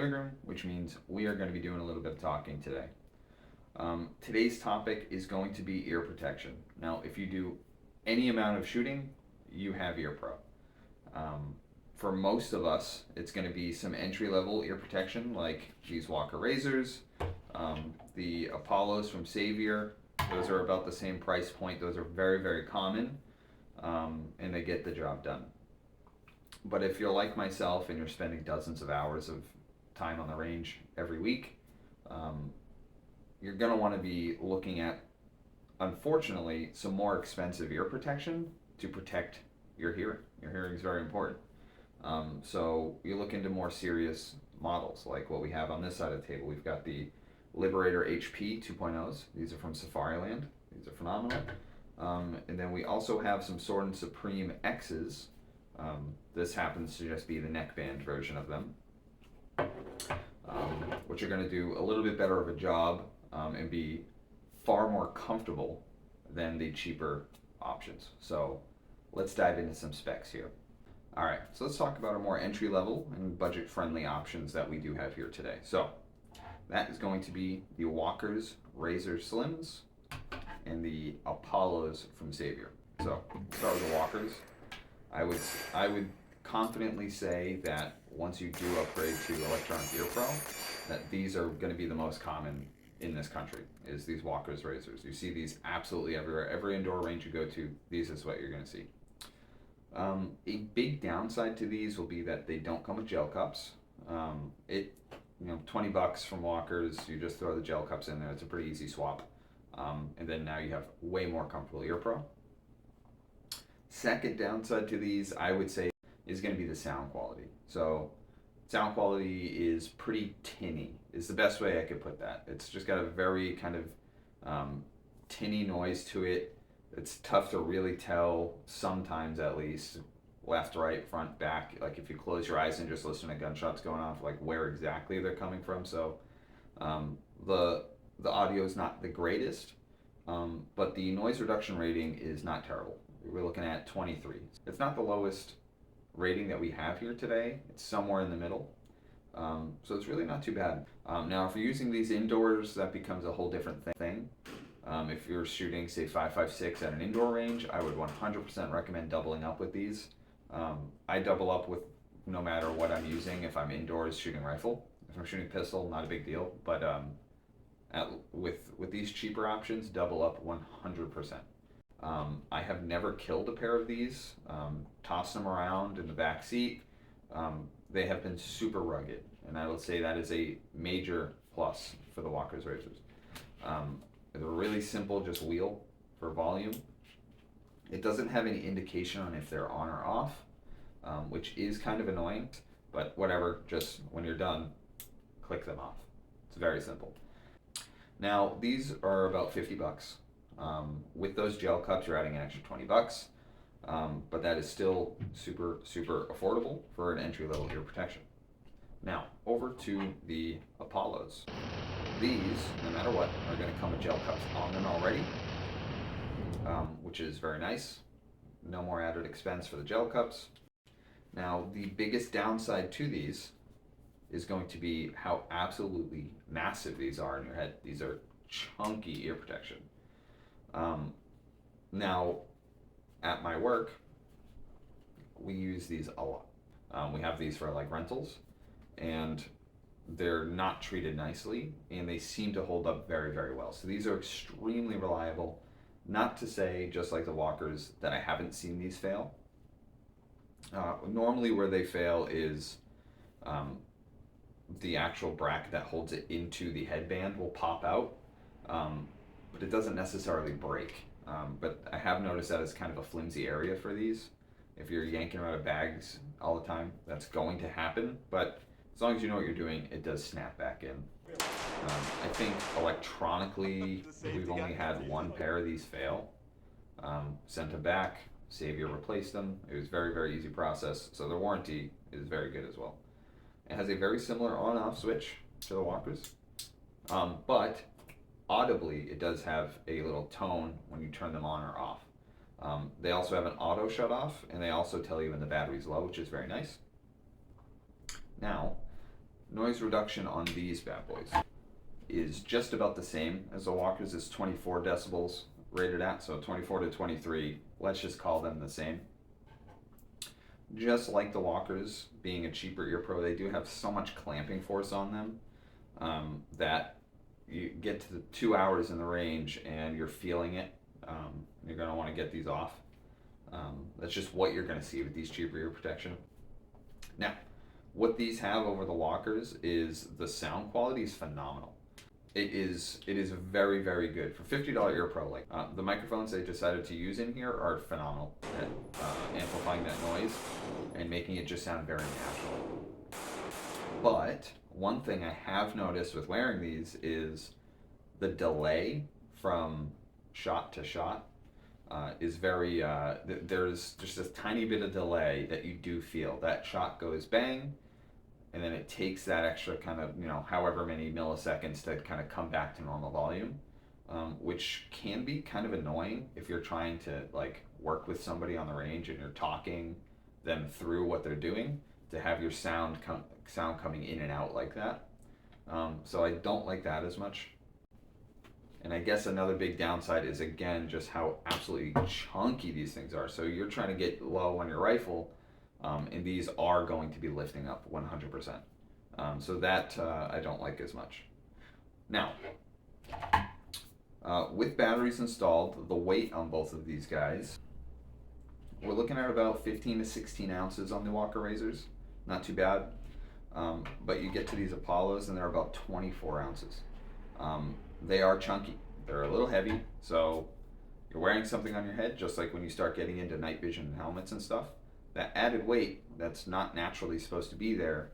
living room, which means we are going to be doing a little bit of talking today. Today's topic is going to be ear protection. Now, if you do any amount of shooting, you have Ear Pro. For most of us, it's going to be some entry level ear protection like these Walker razors, the Apollos from Savior. Those are about the same price point. Those are very, very common, and they get the job done. But if you're like myself and you're spending dozens of hours of time on the range every week, you're going to want to be looking at, unfortunately, some more expensive ear protection to protect your hearing. Your hearing is very important. So you look into more serious models like what we have on this side of the table. We've got the Liberator HP 2.0s. These are from Safariland. These are phenomenal. And then we also have some Sordin Supreme X's. This happens to just be the neckband version of them, which are going to do a little bit better of a job and be far more comfortable than the cheaper options. So let's dive into some specs here. All right, so let's talk about our more entry level and budget friendly options that we do have here today. So that is going to be the Walker's Razor Slims and the Apollos from Savior. So start with the Walkers. I would confidently say that once you do upgrade to electronic ear pro, that these are going to be the most common in this country, is these Walker's razors. You see these absolutely everywhere. Every indoor range you go to, these is what you're going to see. A big downside to these will be that they don't come with gel cups. $20 from Walker's, you just throw the gel cups in there. It's a pretty easy swap. And then now you have way more comfortable ear pro. Second downside to these, I would say, is going to be the sound quality. So sound quality is pretty tinny, is the best way I could put that. It's just got a very kind of tinny noise to it. It's tough to really tell, sometimes at least, left, right, front, back. Like if you close your eyes and just listen to gunshots going off, like where exactly they're coming from. So the audio is not the greatest, but the noise reduction rating is not terrible. We're looking at 23. It's not the lowest rating that we have here today. It's somewhere in the middle. So it's really not too bad. Now, if you're using these indoors, that becomes a whole different thing. If you're shooting, say, 5.56 at an indoor range, I would 100% recommend doubling up with these. I double up with no matter what I'm using if I'm indoors shooting rifle. If I'm shooting pistol, not a big deal. But with these cheaper options, double up 100%. I have never killed a pair of these, tossed them around in the back seat. They have been super rugged, and I will say that is a major plus for the Walker's razors. They're really simple, just wheel for volume. It doesn't have any indication on if they're on or off, which is kind of annoying, but whatever, just when you're done, click them off. It's very simple. Now, these are about $50. With those gel cups, you're adding an extra $20, but that is still super, super affordable for an entry-level ear protection. Now, over to the Apollos. These, no matter what, are going to come with gel cups on them already, which is very nice. No more added expense for the gel cups. Now, the biggest downside to these is going to be how absolutely massive these are in your head. These are chunky ear protection. Now, at my work, we use these a lot. We have these for like rentals, and they're not treated nicely, and they seem to hold up very, very well. So these are extremely reliable. Not to say, just like the Walkers, that I haven't seen these fail. Normally where they fail is the actual bracket that holds it into the headband will pop out, but it doesn't necessarily break. But I have noticed that it's kind of a flimsy area for these. If you're yanking them out of bags all the time, that's going to happen. But as long as you know what you're doing, it does snap back in. I think electronically, we've only had one pair of these fail. Sent them back, Savior replaced them. It was very, very easy process. So the warranty is very good as well. It has a very similar on-off switch to the Walkers, but audibly it does have a little tone when you turn them on or off. They also have an auto shut off, and they also tell you when the battery's low, which is very nice. Now, Noise reduction on these bad boys is just about the same as the Walkers. It's 24 decibels rated at, so 24 to 23. Let's just call them the same. Just like the Walkers, being a cheaper ear pro, they do have so much clamping force on them that you get to the 2 hours in the range and you're feeling it. You're going to want to get these off. That's just what you're going to see with these cheaper ear protection. Now, what these have over the Walkers is the sound quality is phenomenal. It is very, very good for $50 ear pro. Like the microphones they decided to use in here are phenomenal at amplifying that noise and making it just sound very natural. But one thing I have noticed with wearing these is the delay from shot to shot is very, there's just a tiny bit of delay that you do feel. That shot goes bang, and then it takes that extra kind of, however many milliseconds to kind of come back to normal volume, which can be kind of annoying if you're trying to like work with somebody on the range and you're talking them through what they're doing, to have your sound coming in and out like that. So I don't like that as much. And I guess another big downside is, again, just how absolutely chunky these things are. So you're trying to get low on your rifle, and these are going to be lifting up 100%. So that I don't like as much. Now, with batteries installed, the weight on both of these guys, we're looking at about 15 to 16 ounces on the Walker razors. Not too bad. But you get to these Apollos and they're about 24 ounces. They are chunky. They're a little heavy, so you're wearing something on your head, just like when you start getting into night vision helmets and stuff. That added weight that's not naturally supposed to be there,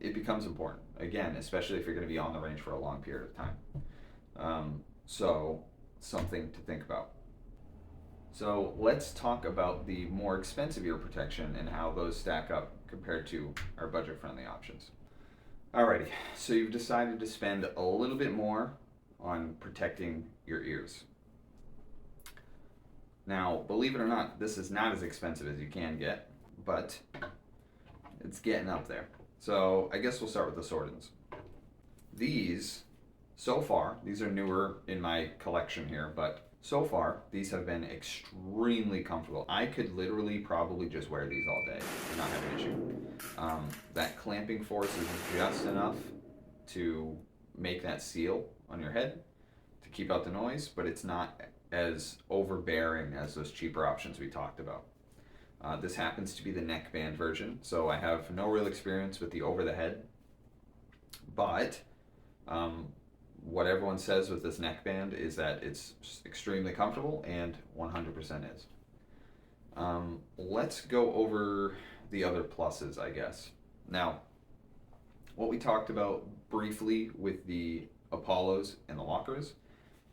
it becomes important. Again, especially if you're going to be on the range for a long period of time. So something to think about. So let's talk about the more expensive ear protection and how those stack up compared to our budget-friendly options. Alrighty, so you've decided to spend a little bit more on protecting your ears. Now, believe it or not, this is not as expensive as you can get, but it's getting up there. So I guess we'll start with the Sordins. These, so far, these are newer in my collection here, but so far, these have been extremely comfortable. I could literally probably just wear these all day and not have an issue. That clamping force is just enough to make that seal on your head to keep out the noise, but it's not as overbearing as those cheaper options we talked about. This happens to be the neckband version, so I have no real experience with the over the head, but what everyone says with this neckband is that it's extremely comfortable, and 100% is. Let's go over the other pluses, I guess. Now, what we talked about briefly with the Apollos and the Walkers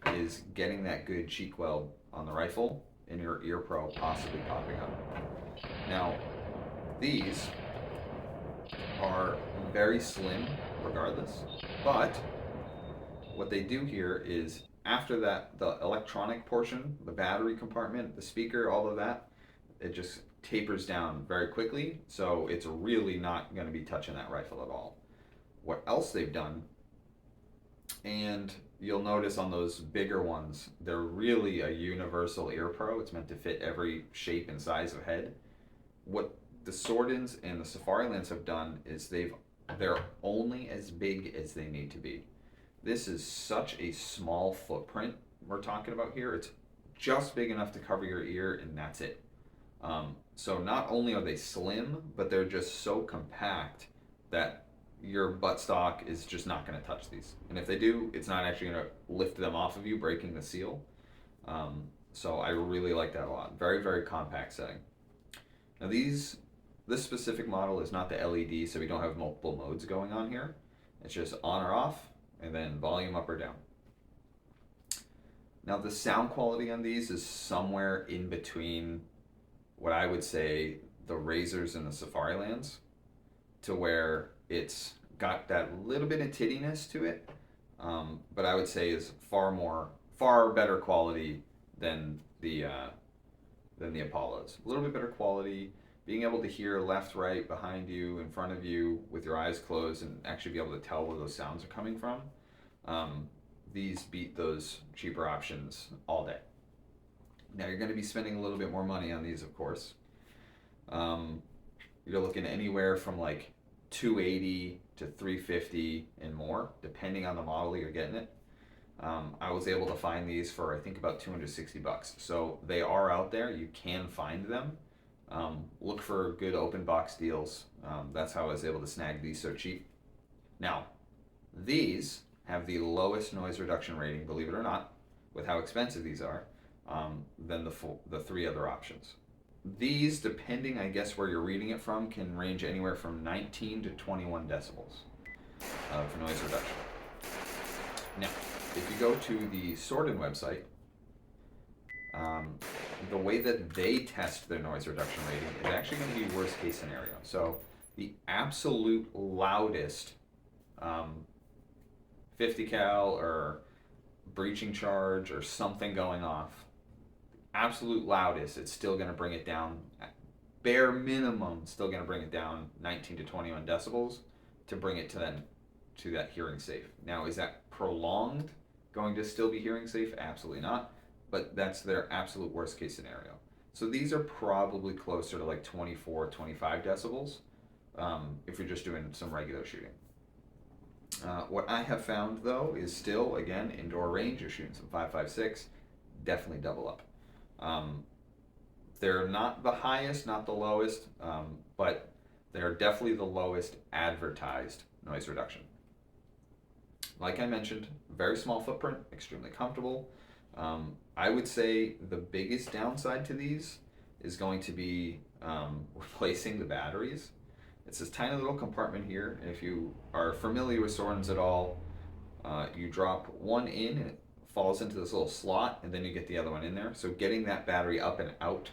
is getting that good cheek weld on the rifle and your ear pro possibly popping up. Now, these are very slim regardless, but what they do here is after that, the electronic portion, the battery compartment, the speaker, all of that, it just tapers down very quickly, so it's really not going to be touching that rifle at all. What else they've done, and you'll notice on those bigger ones, they're really a universal ear pro. It's meant to fit every shape and size of head. What the Sordins and the Safarilands have done is they're only as big as they need to be. This is such a small footprint we're talking about here. It's just big enough to cover your ear, and that's it. So not only are they slim, but they're just so compact that your buttstock is just not going to touch these. And if they do, it's not actually going to lift them off of you, breaking the seal. So I really like that a lot. Very, very compact setting. Now this specific model is not the LED, so we don't have multiple modes going on here. It's just on or off, and then volume up or down. Now the sound quality on these is somewhere in between what I would say the Razors and the Safarilands, to where it's got that little bit of tittiness to it, but I would say is far better quality than the Apollos. A little bit better quality, being able to hear left, right, behind you, in front of you with your eyes closed and actually be able to tell where those sounds are coming from, these beat those cheaper options all day. Now you're going to be spending a little bit more money on these, of course. You're looking anywhere from like 280 to 350 and more, depending on the model you're getting it. I was able to find these for I think about $260. So they are out there. You can find them. Look for good open box deals. That's how I was able to snag these so cheap. Now, these have the lowest noise reduction rating, believe it or not, with how expensive these are, than the three other options. These, depending, I guess, where you're reading it from, can range anywhere from 19 to 21 decibels for noise reduction. Now, if you go to the Sordin website, the way that they test their noise reduction rating is actually going to be worst case scenario. So the absolute loudest 50 cal or breaching charge or something going off, absolute loudest, it's still going to bring it down, bare minimum, still going to bring it down 19 to 21 decibels to bring it to that hearing safe. Now, is that prolonged going to still be hearing safe? Absolutely not, but that's their absolute worst case scenario. So these are probably closer to like 24, 25 decibels if you're just doing some regular shooting. What I have found though is still, again, indoor range, you're shooting some 5.56, definitely double up. They're not the highest, not the lowest, but they're definitely the lowest advertised noise reduction. Like I mentioned, very small footprint, extremely comfortable. I would say the biggest downside to these is going to be replacing the batteries. It's this tiny little compartment here. If you are familiar with Sordins at all, you drop one in and it falls into this little slot, and then you get the other one in there. So getting that battery up and out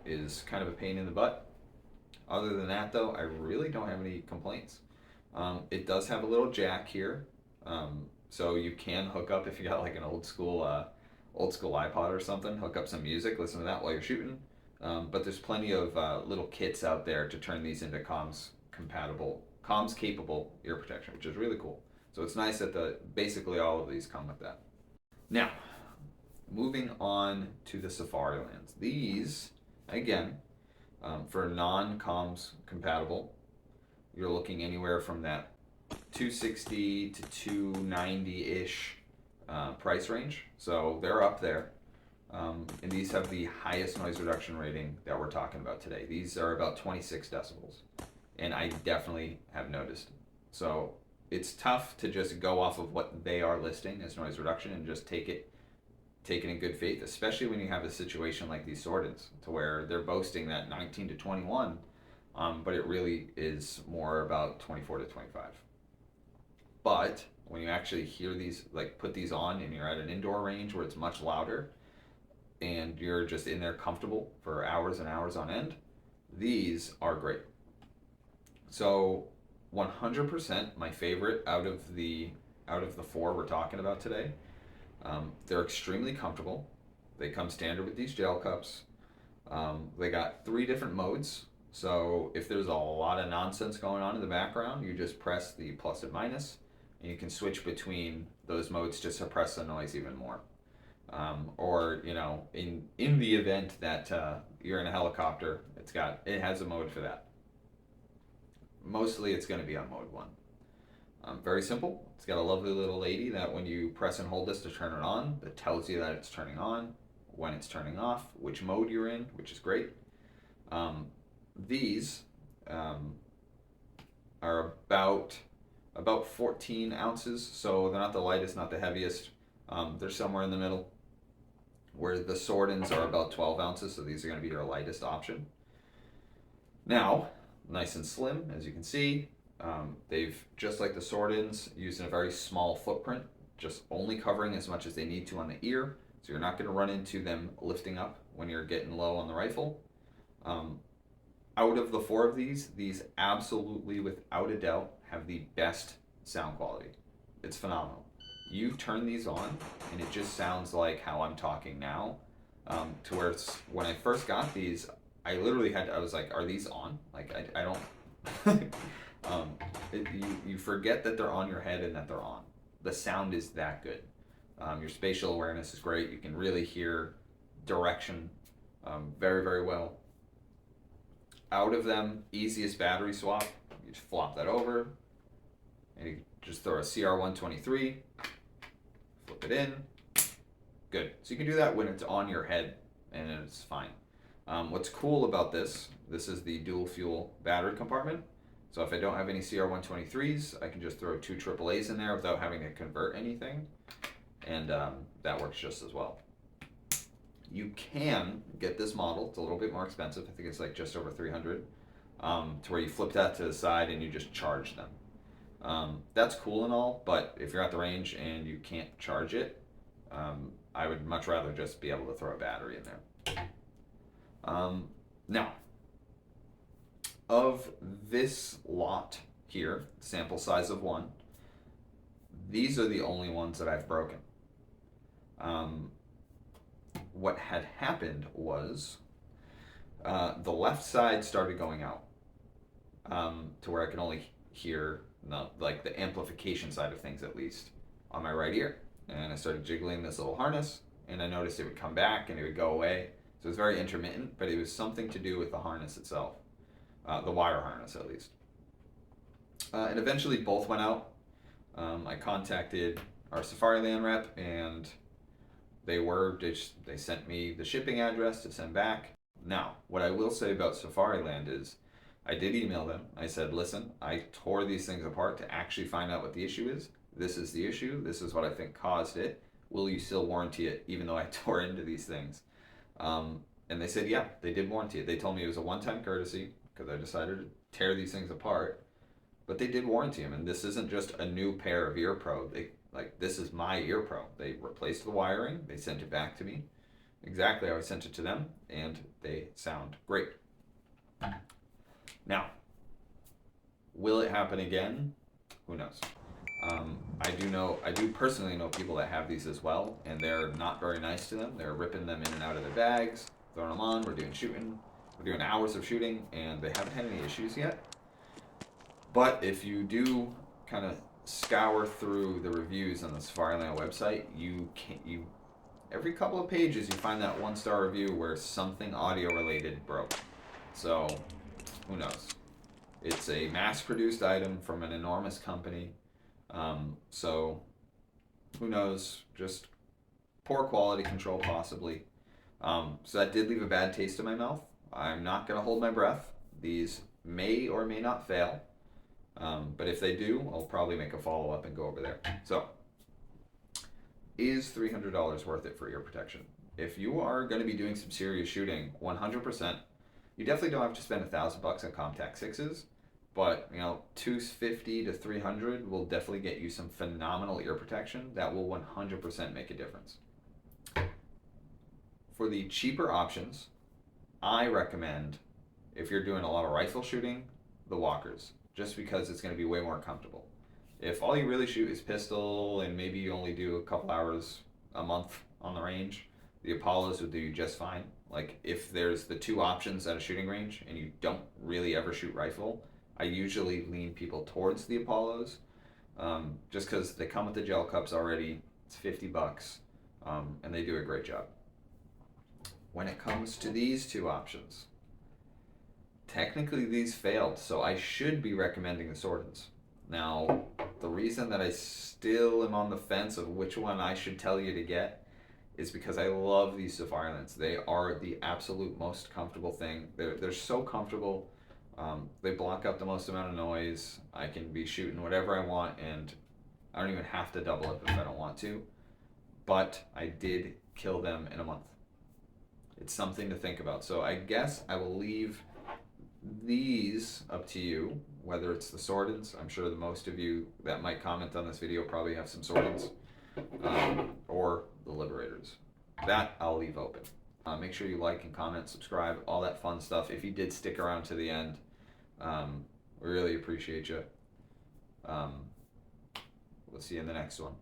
is kind of a pain in the butt. Other than that though, I really don't have any complaints. It does have a little jack here, so you can hook up if you got like an old school iPod or something, hook up some music, listen to that while you're shooting. But there's plenty of little kits out there to turn these into comms capable ear protection, which is really cool. So it's nice that basically all of these come with that. Now, moving on to the Safarilands. These, again, for non-comms compatible, you're looking anywhere from that 260 to 290-ish price range. So they're up there. And these have the highest noise reduction rating that we're talking about today. These are about 26 decibels. And I definitely have noticed. So it's tough to just go off of what they are listing as noise reduction and just take it in good faith, especially when you have a situation like these Sordins, to where they're boasting that 19 to 21, but it really is more about 24 to 25. But when you actually hear these, like put these on and you're at an indoor range where it's much louder and you're just in there comfortable for hours and hours on end, these are great. So 100% my favorite out of the four we're talking about today. They're extremely comfortable. They come standard with these gel cups. They got 3 different modes. So if there's a lot of nonsense going on in the background, you just press the plus and minus, and you can switch between those modes to suppress the noise even more. Or in the event that you're in a helicopter, it has a mode for that. Mostly it's going to be on mode 1. Very simple. It's got a lovely little lady that when you press and hold this to turn it on, that tells you that it's turning on, when it's turning off, which mode you're in, which is great. These are about 14 ounces, so they're not the lightest, not the heaviest. They're somewhere in the middle, where the Sordins are about 12 ounces, so these are going to be your lightest option. Now, nice and slim, as you can see. They've, just like the Sordins, used in a very small footprint, just only covering as much as they need to on the ear, so you're not going to run into them lifting up when you're getting low on the rifle. Out of the 4 of these absolutely, without a doubt, have the best sound quality. It's phenomenal. You turn these on, and it just sounds like how I'm talking now, to where when I first got these, I literally I was like, are these on? Like, I don't. You forget that they're on your head and that they're on. The sound is that good. Your spatial awareness is great. You can really hear direction very, very well. Out of them, easiest battery swap. You just flop that over, and you just throw a CR123, flip it in. Good. So you can do that when it's on your head, and it's fine. What's cool about this is the dual fuel battery compartment. So if I don't have any CR123s, I can just throw 2 AAAs in there without having to convert anything, and that works just as well. You can get this model. It's a little bit more expensive. I think it's like just over 300, to where you flip that to the side and you just charge them. That's cool and all, but if you're at the range and you can't charge it, I would much rather just be able to throw a battery in there. Now, of this lot here, sample size of 1, these are the only ones that I've broken. What had happened was the left side started going out, to where I could only hear like the amplification side of things, at least on my right ear. And I started jiggling this little harness, and I noticed it would come back and it would go away. So it was very intermittent, but it was something to do with the harness itself, the wire harness at least. And eventually both went out. I contacted our Safariland rep, and they sent me the shipping address to send back. Now, what I will say about Safariland is, I did email them. I said, listen, I tore these things apart to actually find out what the issue is. This is the issue. This is what I think caused it. Will you still warranty it, even though I tore into these things? And they said, yeah, they did warranty it. They told me it was a one-time courtesy because I decided to tear these things apart. But they did warranty them, and this isn't just a new pair of ear pro. This is my ear pro. They replaced the wiring. They sent it back to me exactly how I sent it to them, and they sound great. Now, will it happen again? Who knows? I do personally know people that have these as well, and they're not very nice to them. They're ripping them in and out of their bags, throwing them on. We're doing hours of shooting, and they haven't had any issues yet. But if you do kind of scour through the reviews on the Safariland website, every couple of pages you find that 1-star review where something audio related broke. So who knows? It's a mass-produced item from an enormous company. So who knows? Just poor quality control possibly. So that did leave a bad taste in my mouth. I'm not going to hold my breath. These may or may not fail. But if they do, I'll probably make a follow-up and go over there. So, is $300 worth it for ear protection? If you are going to be doing some serious shooting, 100%, you definitely don't have to spend $1,000 on contact 6s, but $250 to $300 will definitely get you some phenomenal ear protection that will 100% make a difference. For the cheaper options, I recommend, if you're doing a lot of rifle shooting, the Walkers, just because it's going to be way more comfortable. If all you really shoot is pistol and maybe you only do a couple hours a month on the range, the Apollos would do you just fine. Like, if there's the 2 options at a shooting range and you don't really ever shoot rifle, I usually lean people towards the Apollos, just because they come with the gel cups already. It's $50, and they do a great job. When it comes to these 2 options, technically these failed, so I should be recommending the Sordins. Now, the reason that I still am on the fence of which one I should tell you to get is because I love these Safarilands. They are the absolute most comfortable thing. They're so comfortable. They block out the most amount of noise. I can be shooting whatever I want, and I don't even have to double up if I don't want to. But I did kill them in a month. It's something to think about. So I guess I will leave these up to you, whether it's the Sordins. I'm sure the most of you that might comment on this video probably have some Sordins, or the Liberators. That I'll leave open. Make sure you like and comment, subscribe, all that fun stuff. If you did stick around to the end, we really appreciate you. We'll see you in the next one.